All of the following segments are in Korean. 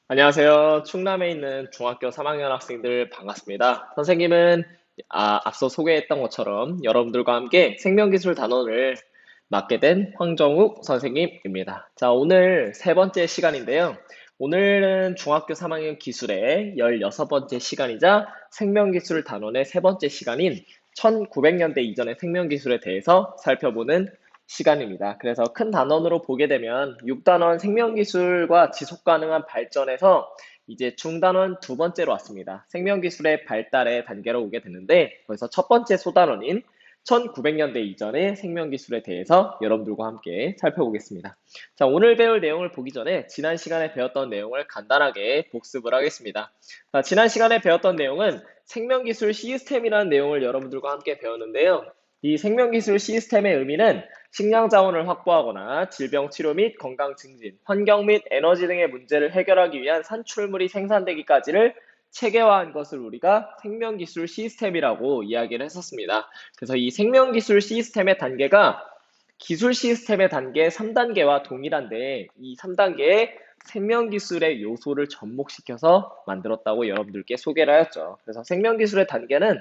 안녕하세요. 충남에 있는 중학교 3학년 학생들 반갑습니다. 선생님은 앞서 소개했던 것처럼 여러분들과 함께 생명기술 단원을 맡게 된 황정욱 선생님입니다. 자, 오늘 세 번째 시간인데요. 오늘은 중학교 3학년 기술의 16번째 시간이자 생명기술 단원의 세 번째 시간인 1900년대 이전의 생명기술에 대해서 살펴보는 시간입니다. 그래서 큰 단원으로 보게 되면 6단원 생명기술과 지속가능한 발전에서 이제 중단원 두 번째로 왔습니다. 생명기술의 발달의 단계로 오게 되는데 거기서 첫 번째 소단원인 1900년대 이전의 생명기술에 대해서 여러분들과 함께 살펴보겠습니다. 자, 오늘 배울 내용을 보기 전에 지난 시간에 배웠던 내용을 간단하게 복습을 하겠습니다. 자, 지난 시간에 배웠던 내용은 생명기술 시스템이라는 내용을 여러분들과 함께 배웠는데요. 이 생명기술 시스템의 의미는 식량 자원을 확보하거나 질병 치료 및 건강 증진, 환경 및 에너지 등의 문제를 해결하기 위한 산출물이 생산되기까지를 체계화한 것을 우리가 생명기술 시스템이라고 이야기를 했었습니다. 그래서 이 생명기술 시스템의 단계가 기술 시스템의 단계 3단계와 동일한데 이 3단계에 생명기술의 요소를 접목시켜서 만들었다고 여러분들께 소개를 하였죠. 그래서 생명기술의 단계는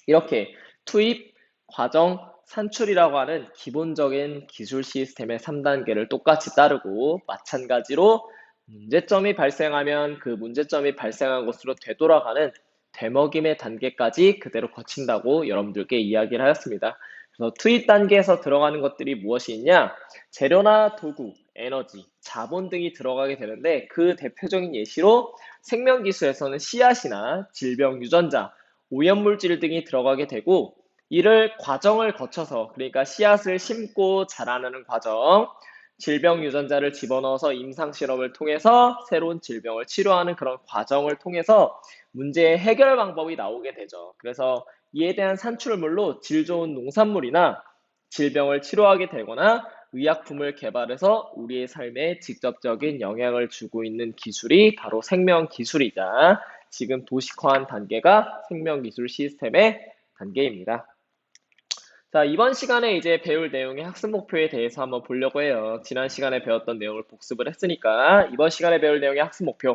이렇게 투입, 과정, 산출이라고 하는 기본적인 기술 시스템의 3단계를 똑같이 따르고 마찬가지로 문제점이 발생하면 그 문제점이 발생한 곳으로 되돌아가는 되먹임의 단계까지 그대로 거친다고 여러분들께 이야기를 하였습니다. 그래서 투입 단계에서 들어가는 것들이 무엇이 있냐? 재료나 도구, 에너지, 자본 등이 들어가게 되는데 그 대표적인 예시로 생명기술에서는 씨앗이나 질병 유전자, 오염물질 등이 들어가게 되고 이를 과정을 거쳐서 그러니까 씨앗을 심고 자라나는 과정, 질병 유전자를 집어넣어서 임상실험을 통해서 새로운 질병을 치료하는 그런 과정을 통해서 문제의 해결 방법이 나오게 되죠. 그래서 이에 대한 산출물로 질 좋은 농산물이나 질병을 치료하게 되거나 의약품을 개발해서 우리의 삶에 직접적인 영향을 주고 있는 기술이 바로 생명기술이자 지금 도식화한 단계가 생명기술 시스템의 단계입니다. 자, 이번 시간에 이제 배울 내용의 학습 목표에 대해서 한번 보려고 해요. 지난 시간에 배웠던 내용을 복습을 했으니까 이번 시간에 배울 내용의 학습 목표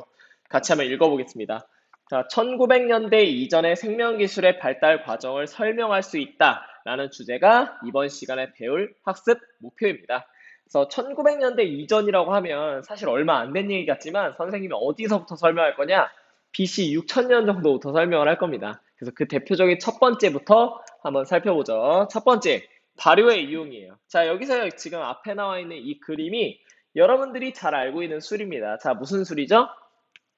같이 한번 읽어보겠습니다. 자, 1900년대 이전의 생명기술의 발달 과정을 설명할 수 있다라는 주제가 이번 시간에 배울 학습 목표입니다. 그래서 1900년대 이전이라고 하면 사실 얼마 안 된 얘기 같지만 선생님이 어디서부터 설명할 거냐? BC 6000년 정도부터 설명을 할 겁니다. 그래서 그 대표적인 첫 번째부터 한번 살펴보죠. 첫 번째, 발효의 이용이에요. 자, 여기서 지금 앞에 나와 있는 이 그림이 여러분들이 잘 알고 있는 술입니다. 자, 무슨 술이죠?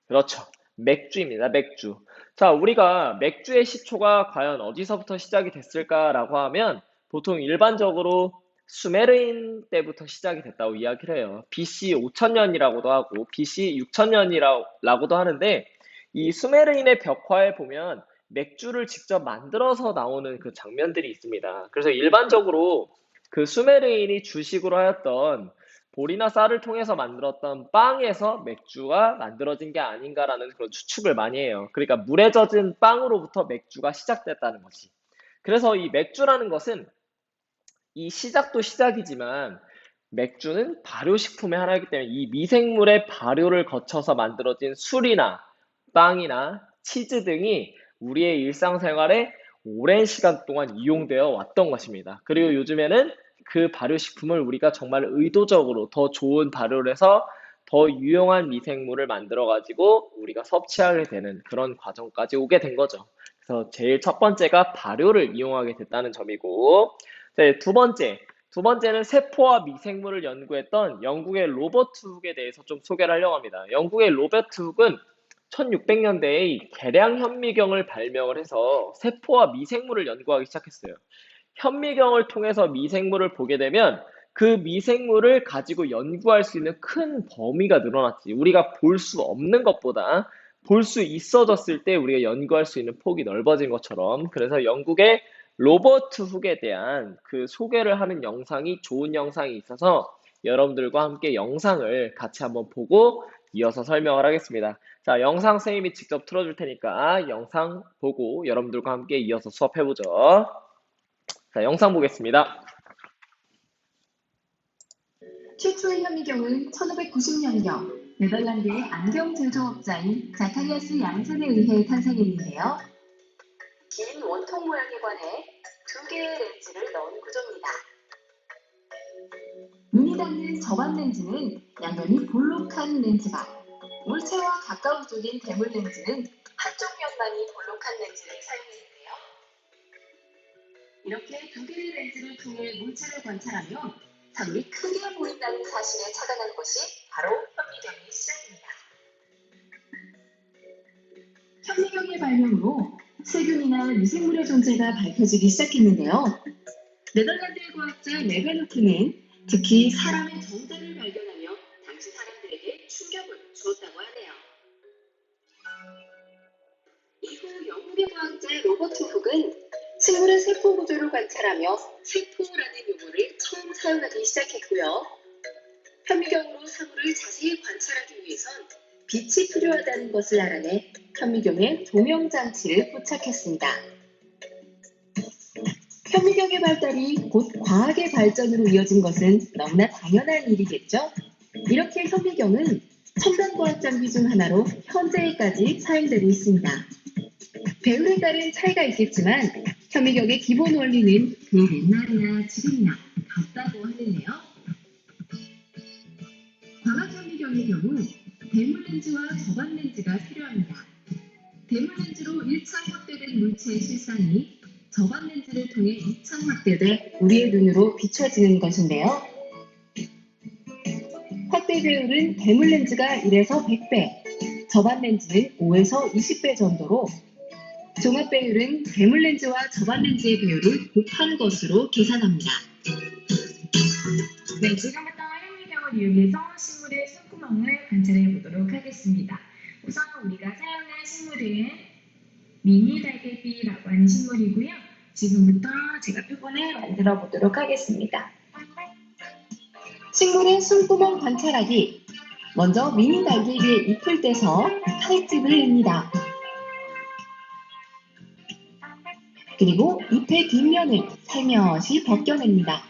그렇죠. 맥주입니다. 맥주. 자, 우리가 맥주의 시초가 과연 어디서부터 시작이 됐을까라고 하면 보통 일반적으로 수메르인 때부터 시작이 됐다고 이야기를 해요. BC 5000년이라고도 하고 BC 6000년이라고도 하는데 이 수메르인의 벽화에 보면 맥주를 직접 만들어서 나오는 그 장면들이 있습니다. 그래서 일반적으로 그 수메르인이 주식으로 하였던 볼이나 쌀을 통해서 만들었던 빵에서 맥주가 만들어진 게 아닌가라는 그런 추측을 많이 해요. 그러니까 물에 젖은 빵으로부터 맥주가 시작됐다는 거지. 그래서 이 맥주라는 것은 이 시작도 시작이지만 맥주는 발효식품의 하나이기 때문에 이 미생물의 발효를 거쳐서 만들어진 술이나 빵이나 치즈 등이 우리의 일상생활에 오랜 시간 동안 이용되어 왔던 것입니다. 그리고 요즘에는 그 발효식품을 우리가 정말 의도적으로 더 좋은 발효를 해서 더 유용한 미생물을 만들어 가지고 우리가 섭취하게 되는 그런 과정까지 오게 된 거죠. 그래서 제일 첫 번째가 발효를 이용하게 됐다는 점이고, 네, 두 번째는 세포와 미생물을 연구했던 영국의 로버트 훅에 대해서 좀 소개를 하려고 합니다. 영국의 로버트 훅은 1600년대에 계량 현미경을 발명을 해서 세포와 미생물을 연구하기 시작했어요. 현미경을 통해서 미생물을 보게 되면 그 미생물을 가지고 연구할 수 있는 큰 범위가 늘어났지. 우리가 볼 수 없는 것보다 볼 수 있어졌을 때 우리가 연구할 수 있는 폭이 넓어진 것처럼 그래서 영국의 로버트 훅에 대한 그 소개를 하는 영상이 좋은 영상이 있어서 여러분들과 함께 영상을 같이 한번 보고 이어서 설명을 하겠습니다. 자, 영상 선생님이 직접 틀어줄 테니까 영상 보고 여러분들과 함께 이어서 수업해보죠. 자, 영상 보겠습니다. 최초의 현미경은 1590년경 네덜란드의 안경 제조업자인 자카리아스 얀센에 의해 탄생했는데요. 긴 원통 모양에 관해 두 개의 렌즈를 넣은 구조입니다. 눈이 닿는 저반 렌즈는 양면이 볼록한 렌즈가, 물체와 가까운 쪽인 대물 렌즈는 한쪽 면만이 볼록한 렌즈를 사용했는데요. 이렇게 두 개의 렌즈를 통해 물체를 관찰하면 사물이 크게 보인다는 사실에 착안한 것이 바로 현미경의 시작입니다. 현미경의 발명으로 세균이나 미생물의 존재가 밝혀지기 시작했는데요. 네덜란드의 과학자 레베노크는 특히 사람의 정자를 발견하며 당시 사람들에게 충격을 주었다고 하네요. 이후 영국의 과학자 로버트 훅은 식물의 세포 구조를 관찰하며 세포라는 용어를 처음 사용하기 시작했고요. 현미경으로 사물을 자세히 관찰하기 위해선 빛이 필요하다는 것을 알아내 현미경에 조명 장치를 부착했습니다. 현미경의 발달이 곧 과학의 발전으로 이어진 것은 너무나 당연한 일이겠죠? 이렇게 현미경은 첨단 과학 장비 중 하나로 현재까지 사용되고 있습니다. 배율에 따른 차이가 있겠지만 현미경의 기본 원리는 그 옛날이나 지금이나 같다고 하는데요. 광학 현미경의 경우 대물 렌즈와 저반 렌즈가 필요합니다. 대물 렌즈로 1차 확대된 물체의 실상이 저반 렌즈를 통해 2차 확대돼 우리의 눈으로 비춰지는 것인데요. 확대 배율은 대물 렌즈가 1에서 100배, 저반 렌즈는 5에서 20배 정도로 종합 배율은 대물 렌즈와 저반 렌즈의 배율을 곱한 것으로 계산합니다. 네, 지금부터 현미경을 이용해서 식물의 숨구멍을 관찰해 보도록 하겠습니다. 우선 우리가 사용할 식물은 미니 달걀비라고 하는 식물이고요. 지금부터 제가 표본을 만들어 보도록 하겠습니다. 식물의 숨구멍 관찰하기. 먼저 미니 달걀비의 잎을 떼서 칼집을 냅니다. 그리고 잎의 뒷면을 살며시 벗겨냅니다.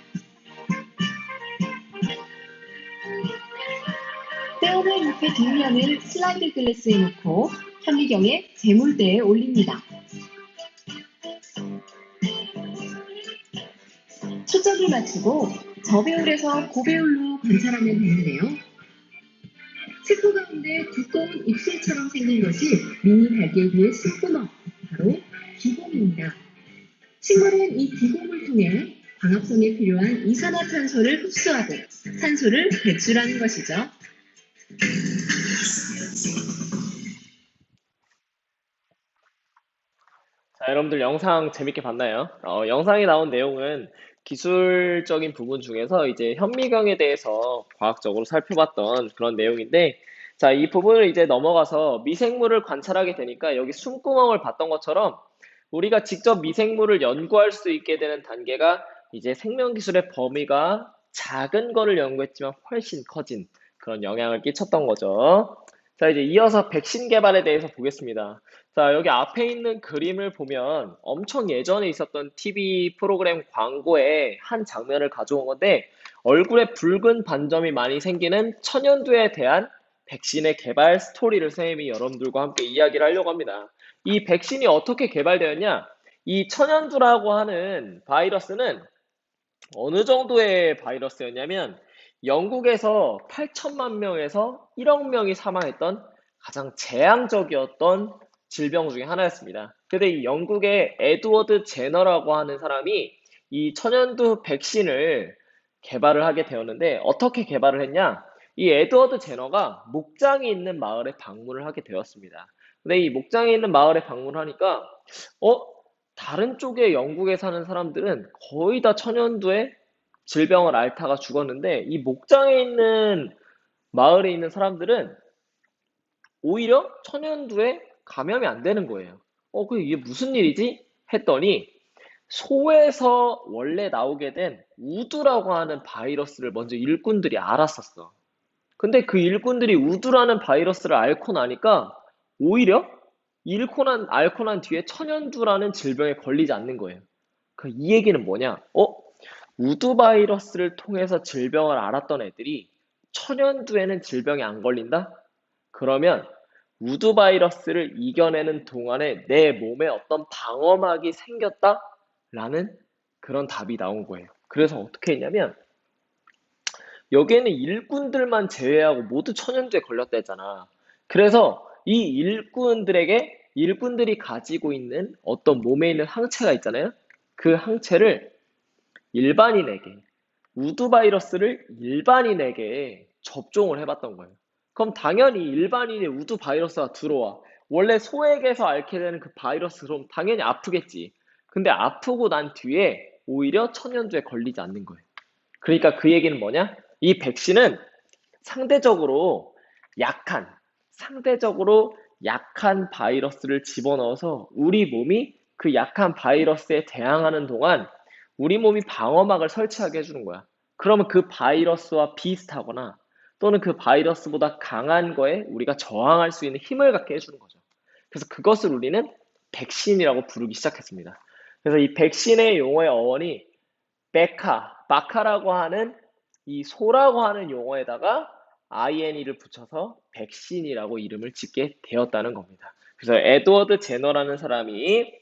떼어낸 잎의 뒷면을 슬라이드 글래스에 놓고 현미경의 재물대에 올립니다. 초점을 맞추고 저배율에서 고배율로 관찰하면 되는데요. 세포 가운데 두꺼운 입술처럼 생긴 것이 미니 달걀비의 숨구멍, 바로 기공입니다. 식물은 이 기공을 통해 광합성에 필요한 이산화탄소를 흡수하고 산소를 배출하는 것이죠. 자, 여러분들 영상 재밌게 봤나요? 영상에 나온 내용은 기술적인 부분 중에서 이제 현미경에 대해서 과학적으로 살펴봤던 그런 내용인데, 자, 이 부분을 이제 넘어가서 미생물을 관찰하게 되니까 여기 숨구멍을 봤던 것처럼 우리가 직접 미생물을 연구할 수 있게 되는 단계가 이제 생명기술의 범위가 작은 거를 연구했지만 훨씬 커진 그런 영향을 끼쳤던 거죠. 자, 이제 이어서 백신 개발에 대해서 보겠습니다. 자, 여기 앞에 있는 그림을 보면 엄청 예전에 있었던 TV 프로그램 광고의 한 장면을 가져온 건데, 얼굴에 붉은 반점이 많이 생기는 천연두에 대한 백신의 개발 스토리를 선생님이 여러분들과 함께 이야기를 하려고 합니다. 이 백신이 어떻게 개발되었냐? 이 천연두라고 하는 바이러스는 어느 정도의 바이러스였냐면 영국에서 8천만 명에서 1억 명이 사망했던 가장 재앙적이었던 질병 중에 하나였습니다. 근데 이 영국의 에드워드 제너라고 하는 사람이 이 천연두 백신을 개발을 하게 되었는데, 어떻게 개발을 했냐? 이 에드워드 제너가 목장이 있는 마을에 방문을 하게 되었습니다. 근데 이 목장에 있는 마을에 방문을 하니까 어? 다른 쪽에 영국에 사는 사람들은 거의 다 천연두에 질병을 앓다가 죽었는데, 이 목장에 있는 마을에 있는 사람들은 오히려 천연두에 감염이 안 되는 거예요. 이게 무슨 일이지? 했더니 소에서 원래 나오게 된 우두라고 하는 바이러스를 먼저 일꾼들이 알았었어. 근데 그 일꾼들이 우두라는 바이러스를 앓고 나니까 오히려 앓고 난 뒤에 천연두라는 질병에 걸리지 않는 거예요. 이 얘기는 뭐냐? 우두 바이러스를 통해서 질병을 알았던 애들이 천연두에는 질병이 안 걸린다? 그러면 우두 바이러스를 이겨내는 동안에 내 몸에 어떤 방어막이 생겼다? 라는 그런 답이 나온 거예요. 그래서 어떻게 했냐면 여기에는 일꾼들만 제외하고 모두 천연두에 걸렸다 했잖아. 그래서 이 일꾼들이 가지고 있는 어떤 몸에 있는 항체가 있잖아요. 그 항체를 일반인에게, 우두 바이러스를 일반인에게 접종을 해봤던 거예요. 그럼 당연히 일반인의 우두 바이러스가 들어와. 원래 소에게서 앓게 되는 그 바이러스 그럼 당연히 아프겠지. 근데 아프고 난 뒤에 오히려 천연두에 걸리지 않는 거예요. 그러니까 그 얘기는 뭐냐? 이 백신은 상대적으로 약한, 상대적으로 약한 바이러스를 집어넣어서 우리 몸이 그 약한 바이러스에 대항하는 동안 우리 몸이 방어막을 설치하게 해주는 거야. 그러면 그 바이러스와 비슷하거나 또는 그 바이러스보다 강한 거에 우리가 저항할 수 있는 힘을 갖게 해주는 거죠. 그래서 그것을 우리는 백신이라고 부르기 시작했습니다. 그래서 이 백신의 용어의 어원이 바카라고 하는 이 소라고 하는 용어에다가 INE를 붙여서 백신이라고 이름을 짓게 되었다는 겁니다. 그래서 에드워드 제너라는 사람이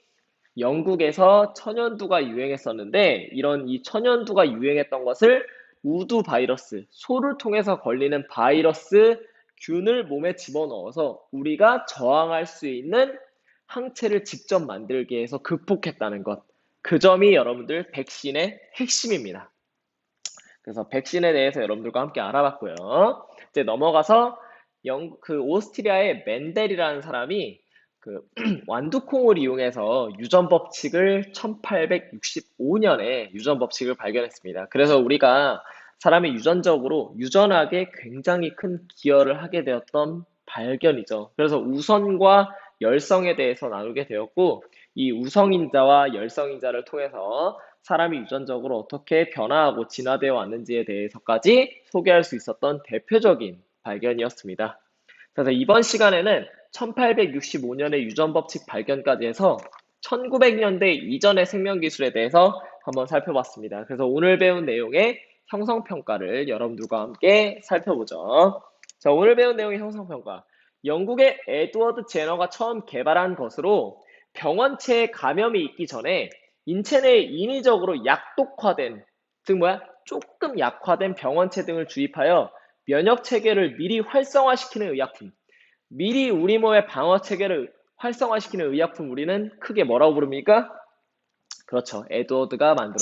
영국에서 천연두가 유행했었는데 이런 이 천연두가 유행했던 것을 우두 바이러스, 소를 통해서 걸리는 바이러스 균을 몸에 집어넣어서 우리가 저항할 수 있는 항체를 직접 만들게 해서 극복했다는 것. 그 점이 여러분들 백신의 핵심입니다. 그래서 백신에 대해서 여러분들과 함께 알아봤고요. 이제 넘어가서 오스트리아의 멘델이라는 사람이 그 완두콩을 이용해서 유전 법칙을 1865년에 유전 법칙을 발견했습니다. 그래서 우리가 사람이 유전학에 굉장히 큰 기여를 하게 되었던 발견이죠. 그래서 우선과 열성에 대해서 나누게 되었고 이 우성인자와 열성인자를 통해서 사람이 유전적으로 어떻게 변화하고 진화되어 왔는지에 대해서까지 소개할 수 있었던 대표적인 발견이었습니다. 그래서 이번 시간에는 1865년의 유전법칙 발견까지 해서 1900년대 이전의 생명기술에 대해서 한번 살펴봤습니다. 그래서 오늘 배운 내용의 형성평가를 여러분들과 함께 살펴보죠. 자, 오늘 배운 내용의 형성평가. 영국의 에드워드 제너가 처음 개발한 것으로 병원체에 감염이 있기 전에 인체 내에 인위적으로 약독화된, 즉 조금 약화된 병원체 등을 주입하여 면역 체계를 미리 활성화시키는 의약품. 미리 우리 몸의 방어 체계를 활성화시키는 의약품 우리는 크게 뭐라고 부릅니까? 그렇죠. 에드워드가 만들어낸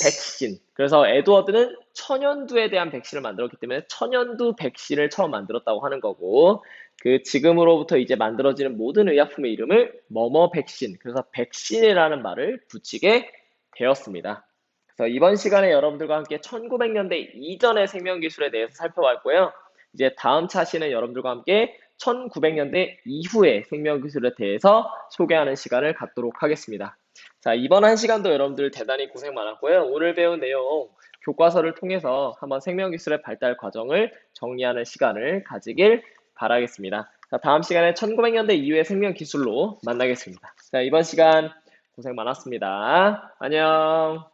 백신. 그래서 에드워드는 천연두에 대한 백신을 만들었기 때문에 천연두 백신을 처음 만들었다고 하는 거고 그 지금으로부터 이제 만들어지는 모든 의약품의 이름을 뭐뭐 백신. 그래서 백신이라는 말을 붙이게 되었습니다. 그래서 이번 시간에 여러분들과 함께 1900년대 이전의 생명기술에 대해서 살펴봤고요. 이제 다음 차시는 여러분들과 함께 1900년대 이후의 생명기술에 대해서 소개하는 시간을 갖도록 하겠습니다. 자, 이번 한 시간도 여러분들 대단히 고생 많았고요. 오늘 배운 내용 교과서를 통해서 한번 생명기술의 발달 과정을 정리하는 시간을 가지길 바라겠습니다. 자, 다음 시간에 1900년대 이후의 생명기술로 만나겠습니다. 자, 이번 시간 고생 많았습니다. 안녕.